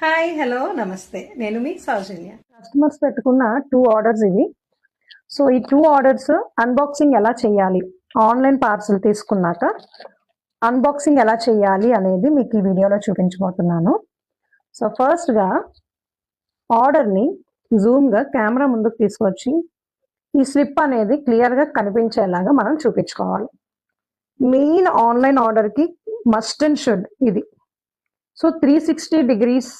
Hi hello నమస్తే నేను మీ సౌజన్య. Customers పెట్టుకున్న 2 ఆర్డర్స్ ఇవి. సో ఈ 2 ఆర్డర్స్ అన్బాక్సింగ్ ఎలా చేయాలి, ఆన్లైన్ పార్సల్ తీసుకున్నాక అన్బాక్సింగ్ ఎలా చేయాలి అనేది మీకు ఈ వీడియోలో చూపించబోతున్నాను. సో ఫస్ట్గా ఆర్డర్ని జూమ్గా కెమెరా ముందుకు తీసుకొచ్చి ఈ స్లిప్ అనేది క్లియర్గా కనిపించేలాగా మనం చూపించుకోవాలి. మెయిన్ ఆన్లైన్ ఆర్డర్కి మస్ట్ అండ్ షుడ్ ఇది. సో 360 డిగ్రీస్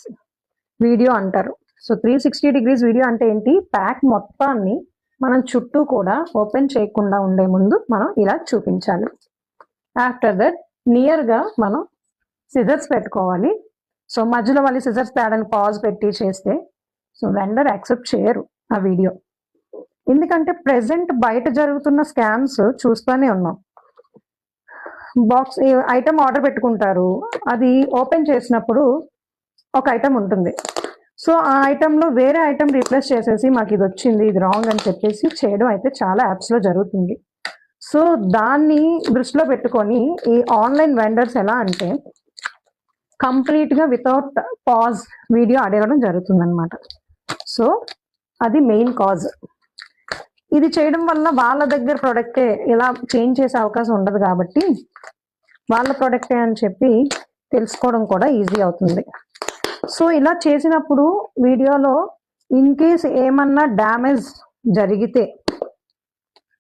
వీడియో అంటారు. సో 360 డిగ్రీస్ వీడియో అంటే ఏంటి, ప్యాక్ మొత్తాన్ని మనం చుట్టూ కూడా ఓపెన్ చేయకుండా ఉండే ముందు మనం ఇలా చూపించాలి. ఆఫ్టర్ దట్ నియర్గా మనం సిజర్స్ పెట్టుకోవాలి. సో మధ్యలో వాళ్ళు సిజర్స్ తేడానికి పాజ్ పెట్టి చేస్తే సో వెండర్ యాక్సెప్ట్ చేయరు ఆ వీడియో. ఎందుకంటే ప్రెసెంట్ బయట జరుగుతున్న స్కామ్స్ చూస్తూనే ఉన్నాం. బాక్స్ ఐటమ్ ఆర్డర్ పెట్టుకుంటారు, అది ఓపెన్ చేసినప్పుడు ఒక ఐటమ్ ఉంటుంది. సో ఆ ఐటెంలో వేరే ఐటమ్ రీప్లేస్ చేసేసి మాకు ఇది వచ్చింది, ఇది రాంగ్ అని చెప్పేసి చేయడం అయితే చాలా యాప్స్లో జరుగుతుంది. సో దాన్ని దృష్టిలో పెట్టుకొని ఈ ఆన్లైన్ వెండర్స్ ఎలా అంటే కంప్లీట్గా వితౌట్ పాజ్ వీడియో అడగడం జరుగుతుంది అనమాట. సో అది మెయిన్ కాజ్. ఇది చేయడం వల్ల వాళ్ళ దగ్గర ప్రోడక్టే ఇలా చేంజ్ చేసే అవకాశం ఉండదు కాబట్టి వాళ్ళ ప్రోడక్టే అని చెప్పి తెలుసుకోవడం కూడా ఈజీ అవుతుంది. సో ఇలా చేసినప్పుడు వీడియోలో ఇన్ కేస్ ఏమన్నా డ్యామేజ్ జరిగితే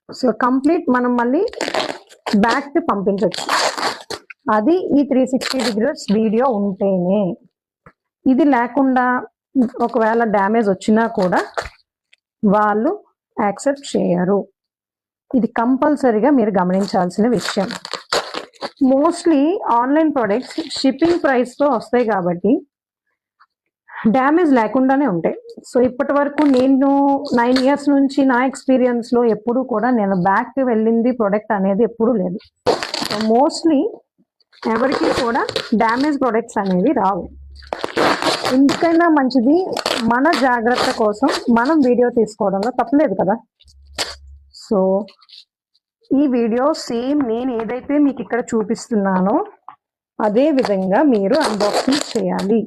సో కంప్లీట్ మనం మళ్ళీ బ్యాక్కి పంపించవచ్చు. అది ఈ 360 డిగ్రీస్ వీడియో ఉంటేనే. ఇది లేకుండా ఒకవేళ డ్యామేజ్ వచ్చినా కూడా వాళ్ళు యాక్సెప్ట్ చేయరు. ఇది కంపల్సరీగా మీరు గమనించాల్సిన విషయం. మోస్ట్లీ ఆన్లైన్ ప్రొడక్ట్స్ షిప్పింగ్ ప్రైస్తో వస్తాయి కాబట్టి డ్యామేజ్ లేకుండానే ఉంటాయి. సో ఇప్పటి వరకు నేను 9 ఇయర్స్ నుంచి నా ఎక్స్పీరియన్స్లో ఎప్పుడు కూడా నేను బ్యాక్కి వెళ్ళింది ప్రొడక్ట్ అనేది ఎప్పుడూ లేదు. సో మోస్ట్లీ ఎవరికి కూడా డ్యామేజ్ ప్రొడక్ట్స్ అనేవి రావు. ఎందుకైనా మంచిది మన జాగ్రత్త కోసం మనం వీడియో తీసుకోవడంలో తప్పలేదు కదా. సో ఈ వీడియో సేమ్ నేను ఏదైతే మీకు ఇక్కడ చూపిస్తున్నానో అదే విధంగా మీరు అన్బాక్సింగ్ చేయాలి.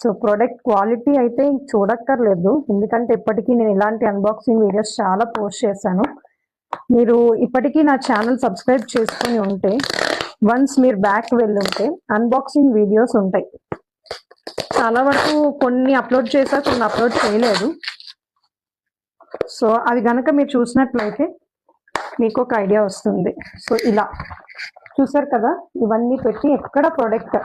సో ప్రోడక్ట్ క్వాలిటీ అయితే చూడక్కర్లేదు, ఎందుకంటే ఇప్పటికీ నేను ఇలాంటి అన్బాక్సింగ్ వీడియోస్ చాలా పోస్ట్ చేశాను. మీరు ఇప్పటికీ నా ఛానల్ సబ్స్క్రైబ్ చేసుకొని ఉంటే వన్స్ మీరు బ్యాక్ వెళ్ళుంటే అన్బాక్సింగ్ వీడియోస్ ఉంటాయి. చాలా వరకు కొన్ని అప్లోడ్ చేశా, కొన్ని అప్లోడ్ చేయలేదు. సో అవి కనుక మీరు చూసినట్లయితే మీకు ఒక ఐడియా వస్తుంది. సో ఇలా చూసారు కదా, ఇవన్నీ పెట్టి ఎక్కడ ప్రోడక్ట్